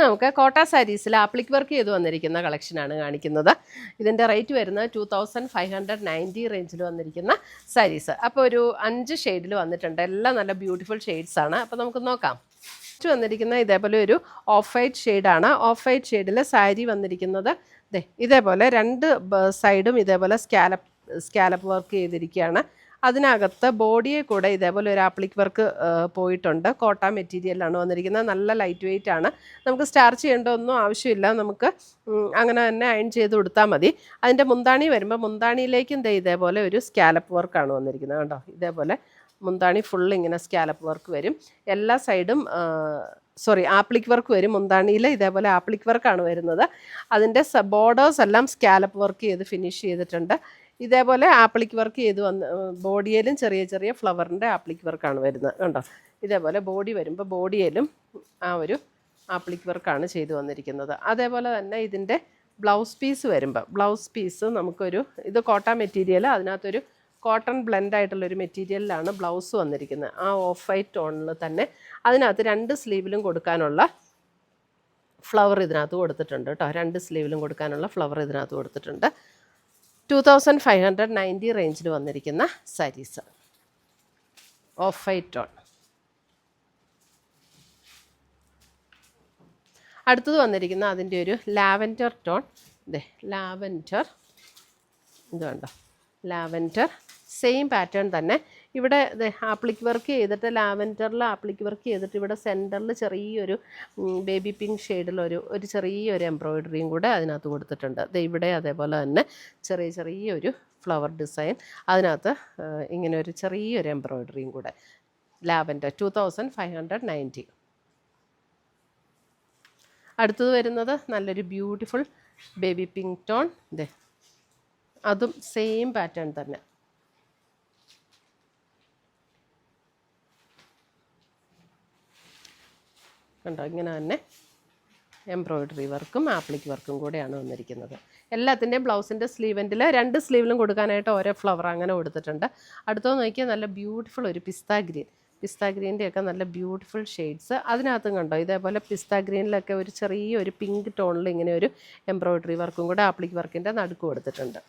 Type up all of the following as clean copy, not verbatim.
നമുക്ക് കോട്ട സാരീസിൽ appliqué work ചെയ്ത് വന്നിരിക്കുന്ന കളക്ഷനാണ് കാണിക്കുന്നത്. ഇതിൻ്റെ റേറ്റ് വരുന്നത് 2590 റേഞ്ചിൽ വന്നിരിക്കുന്ന സാരീസ്. അപ്പോൾ ഒരു 5 ഷെയ്ഡിൽ വന്നിട്ടുണ്ട്. എല്ലാം നല്ല ബ്യൂട്ടിഫുൾ ഷെയ്ഡ്സ് ആണ്. അപ്പോൾ നമുക്ക് നോക്കാം. വന്നിരിക്കുന്ന ഇതേപോലെ ഒരു ഓഫ് വൈറ്റ് ഷെയ്ഡാണ്. ഓഫ് വൈറ്റ് ഷെയ്ഡിൽ സാരി വന്നിരിക്കുന്നത് ഇതേപോലെ 2 സൈഡും ഇതേപോലെ സ്കാലപ്പ് വർക്ക് ചെയ്തിരിക്കുകയാണ്. അതിനകത്ത് ബോഡിയെ കൂടെ ഇതേപോലെ ഒരു ആപ്ലിക് വർക്ക് പോയിട്ടുണ്ട്. കോട്ട മെറ്റീരിയലാണ് വന്നിരിക്കുന്നത്. നല്ല ലൈറ്റ് വെയിറ്റ് ആണ്. നമുക്ക് സ്റ്റാർച്ച് ചെയ്യേണ്ട ഒന്നും ആവശ്യമില്ല. നമുക്ക് അങ്ങനെ തന്നെ അയൺ ചെയ്ത് കൊടുത്താൽ മതി. അതിൻ്റെ മുന്താണി വരുമ്പോൾ മുന്താണിയിലേക്കും ഇതേപോലെ ഒരു സ്കാലപ്പ് വർക്കാണ് വന്നിരിക്കുന്നത്. കണ്ടോ, ഇതേപോലെ മുന്താണി ഫുൾ ഇങ്ങനെ സ്കാലപ്പ് വർക്ക് വരും. എല്ലാ സൈഡും ആപ്ലിക് വർക്ക് വരും. മുന്താണിയിൽ ഇതേപോലെ ആപ്ലിക് വർക്കാണ് വരുന്നത്. അതിൻ്റെ ബോർഡേഴ്സ് എല്ലാം സ്കാലപ്പ് വർക്ക് ചെയ്ത് ഫിനിഷ് ചെയ്തിട്ടുണ്ട്. ഇതേപോലെ ആപ്ലിക് വർക്ക് ചെയ്ത് ബോഡിയിലും ചെറിയ ചെറിയ ഫ്ലവറിൻ്റെ ആപ്ലിക് വർക്കാണ് വരുന്നത്. കണ്ടോ, ഇതേപോലെ ബോഡി വരുമ്പോൾ ബോഡിയിലും ആ ഒരു ആപ്ലിക് വർക്കാണ് ചെയ്തു വന്നിരിക്കുന്നത്. അതേപോലെ തന്നെ ഇതിൻ്റെ ബ്ലൗസ് പീസ് വരുമ്പോൾ ബ്ലൗസ് പീസ് നമുക്കൊരു ഇത് കോട്ട മെറ്റീരിയൽ, അതിനകത്തൊരു കോട്ടൺ ബ്ലെൻഡായിട്ടുള്ളൊരു മെറ്റീരിയലിലാണ് ബ്ലൗസ് വന്നിരിക്കുന്നത്. ആ ഓഫ് വൈറ്റ് ടോണിൽ തന്നെ അതിനകത്ത് 2 സ്ലീവിലും കൊടുക്കാനുള്ള ഫ്ലവർ ഇതിനകത്ത് കൊടുത്തിട്ടുണ്ട് കേട്ടോ. 2 സ്ലീവിലും കൊടുക്കാനുള്ള ഫ്ലവർ ഇതിനകത്ത് കൊടുത്തിട്ടുണ്ട്. 2590 റേഞ്ചിൽ വന്നിരിക്കുന്ന സാരീസ് ഓഫ് വൈറ്റ് ടോൺ. അടുത്തത് വന്നിരിക്കുന്ന അതിൻ്റെ ഒരു ലാവൻഡർ ടോൺ. ലാവൻഡർ, ഇത് കണ്ടോ, ലാവൻഡർ സെയിം പാറ്റേൺ തന്നെ. ഇവിടെ ആപ്ലിക് വർക്ക് ചെയ്തിട്ട് ലാവൻഡറിൽ ആപ്ലിക് വർക്ക് ചെയ്തിട്ട് ഇവിടെ സെൻറ്ററിൽ ചെറിയൊരു ബേബി പിങ്ക് ഷെയ്ഡിലൊരു ചെറിയൊരു എംബ്രോയിഡറിയും കൂടെ അതിനകത്ത് കൊടുത്തിട്ടുണ്ട്. ഇവിടെ അതേപോലെ തന്നെ ചെറിയൊരു ഫ്ലവർ ഡിസൈൻ, അതിനകത്ത് ഇങ്ങനെ ഒരു ചെറിയൊരു എംബ്രോയിഡറിയും കൂടെ. ലാവൻഡർ 2590. അടുത്തത് വരുന്നത് നല്ലൊരു ബ്യൂട്ടിഫുൾ ബേബി പിങ്ക് ടോൺ. അതും സെയിം പാറ്റേൺ തന്നെ. കണ്ടോ, ഇങ്ങനെ തന്നെ എംബ്രോയിഡറി വർക്കും ആപ്ലിക് വർക്കും കൂടെയാണ് വന്നിരിക്കുന്നത്. എല്ലാത്തിൻ്റെയും ബ്ലൗസിൻ്റെ സ്ലീവെൻറ്റിൽ 2 സ്ലീവിലും കൊടുക്കാനായിട്ട് ഓരോ ഫ്ലവർ അങ്ങനെ കൊടുത്തിട്ടുണ്ട്. അടുത്തത് നോക്കിയാൽ നല്ല ബ്യൂട്ടിഫുൾ ഒരു പിസ്ത ഗ്രീൻ്റെയൊക്കെ നല്ല ബ്യൂട്ടിഫുൾ ഷെയ്ഡ്സ്. അതിനകത്തും കണ്ടോ, ഇതേപോലെ പിസ്ത ഗ്രീനിലൊക്കെ ഒരു ചെറിയൊരു പിങ്ക് ടോണിൽ ഇങ്ങനെ ഒരു എംബ്രോയിഡറി വർക്കും കൂടെ ആപ്ലിക് വർക്കിൻ്റെ നടുക്ക് കൊടുത്തിട്ടുണ്ട്.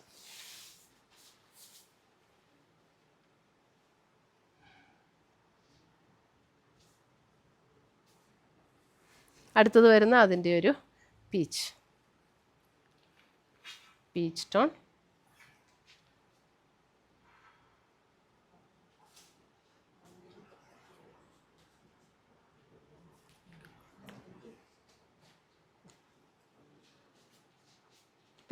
അടുത്തത് വരുന്ന അതിൻ്റെ ഒരു പീച്ച് ടോൺ.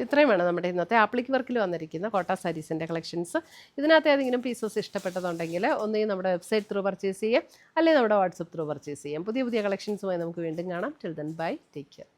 ഇത്രയും വേണം നമ്മുടെ ഇന്നത്തെ ആപ്ലിക് വർക്കിൽ വന്നിരിക്കുന്ന കോട്ട സാരീസിൻ്റെ കളക്ഷൻസ്. ഇതിനകത്ത് ഏതെങ്കിലും പീസസ് ഇഷ്ടപ്പെട്ടതുണ്ടെങ്കിൽ ഒന്നുകിൽ നമ്മുടെ വെബ്സൈറ്റ് ത്രൂ പർച്ചേസ് ചെയ്യാം, അല്ലെങ്കിൽ നമ്മുടെ വാട്സപ്പ് ത്രൂ പർച്ചേസ് ചെയ്യാം. പുതിയ കളക്ഷൻസുമായി നമുക്ക് വീണ്ടും കാണാം. Till then bye, take care.